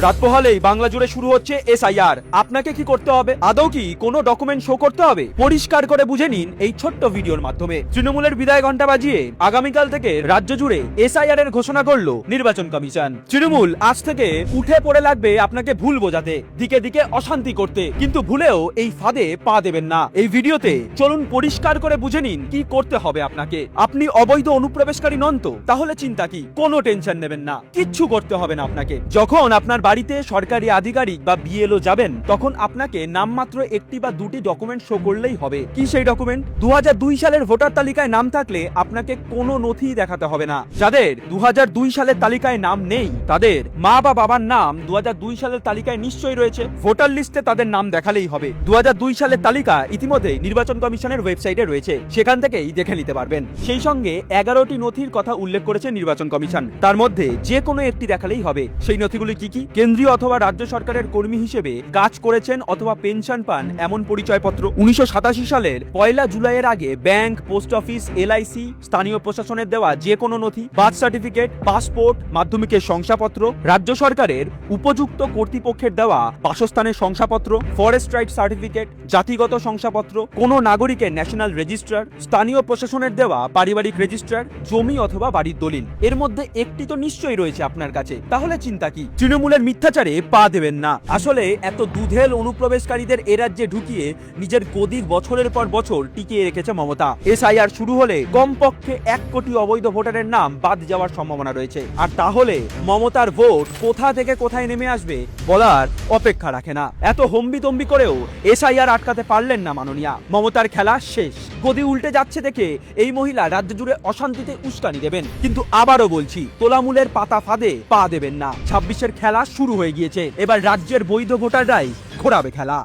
রাত পোহালেই বাংলা জুড়ে শুরু হচ্ছে এসআইআর। আপনাকে কি করতে হবে? আদৌ কি কোনো ডকুমেন্ট শো করতে হবে? পরিষ্কার করে বুঝে নিন এই ছোট্ট ভিডিওর মাধ্যমে। তৃণমূলের বিদায় ঘন্টা বাজিয়ে আগামীকাল থেকে রাজ্য জুড়ে এসআইআর এর ঘোষণা করলো নির্বাচন কমিশন। তৃণমূল আজ থেকে উঠে পড়ে লাগবে আপনাকে ভুল বোঝাতে, দিকে দিকে অশান্তি করতে, কিন্তু ভুলেও এই ফাঁদে পা দেবেন না। এই ভিডিওতে চলুন পরিষ্কার করে বুঝে নিন কি করতে হবে আপনাকে। আপনি অবৈধ অনুপ্রবেশকারী নন তো? তাহলে চিন্তা কি, কোনো টেনশন নেবেন না, কিচ্ছু করতে হবে না আপনাকে। যখন আপনার বাড়িতে সরকারি আধিকারিক বা বিএলও যাবেন, তখন আপনাকে নামমাত্র একটি বা দুটি ডকুমেন্ট শো করলেই হবে। কি সেই ডকুমেন্ট? 2002 সালের ভোটার তালিকায় নাম থাকলে আপনাকে কোনো নথি দেখাতে হবে না। যাদের 2002 সালের তালিকায় নাম নেই, তাদের মা বা বাবার নাম 2002 সালের তালিকায় নিশ্চয়ই রয়েছে। ভোটার লিস্টে তাদের নাম দেখালেই হবে। 2002 সালের তালিকা ইতিমধ্যে নির্বাচন কমিশনের ওয়েবসাইটে রয়েছে, সেখান থেকেই দেখে নিতে পারবেন। সেই সঙ্গে 11টি নথির কথা উল্লেখ করেছে নির্বাচন কমিশন। তার মধ্যে যে কোনো একটি দেখালেই হবে। সেই নথিগুলি কি কি? কেন্দ্রীয় অথবা রাজ্য সরকারের কর্মী হিসেবে কাজ করেছেন অথবা পেনশন পান এমন পরিচয়পত্র। 1987 সালের 1 জুলাইয়ের আগে ব্যাংক, পোস্ট অফিস, এলআইসি, স্থানীয় প্রশাসনের দেওয়া যে কোনো নথি, বার্থ সার্টিফিকেট, পাসপোর্ট, মাধ্যমিকের শংসাপত্র, রাজ্য সরকারের উপযুক্ত কর্তৃপক্ষের দেওয়া বাসস্থানের শংসাপত্র, ফরেস্ট রাইট সার্টিফিকেট, জাতিগত শংসাপত্র, কোনো নাগরিকের ন্যাশনাল রেজিস্ট্রার, স্থানীয় প্রশাসনের দেওয়া পারিবারিক রেজিস্ট্রার, জমি অথবা বাড়ির দলিল। এর মধ্যে একটি তো নিশ্চয়ই রয়েছে আপনার কাছে, তাহলে চিন্তা কি? তৃণমূলের মিথ্যাচারে পা দেবেন না। আসলে এত দুধেল অনুপ্রবেশকারীদের এ রাজ্যে ঢুকিয়ে নিজের গদি বছরের পর বছর টিকিয়ে রেখেছে মমতা। এসআইআর শুরু হলে কমপক্ষে 1 কোটি অবৈধ ভোটারের নাম বাদ যাওয়ার সম্ভাবনা রয়েছে। আর তাহলে মমতার ভোট কোথা থেকে কোথায় নেমে আসবে বলার অপেক্ষা রাখে না। এত হম্বিতম্বি করেও এসআইআর আটকাতে পারলেন না মাননীয়া। মমতার খেলা শেষ। গদি উল্টে যাচ্ছে দেখে এই মহিলা রাজ্য জুড়ে অশান্তিতে উস্কানি দেবেন। কিন্তু আবারও বলছি, তোলামূলের পাতা ফাঁদে পা দেবেন না। 26-এর খেলা শুরু হয়ে গিয়েছে। এবার রাজ্যের বৈধ ভোটাররাই ঘোরাবে খেলা।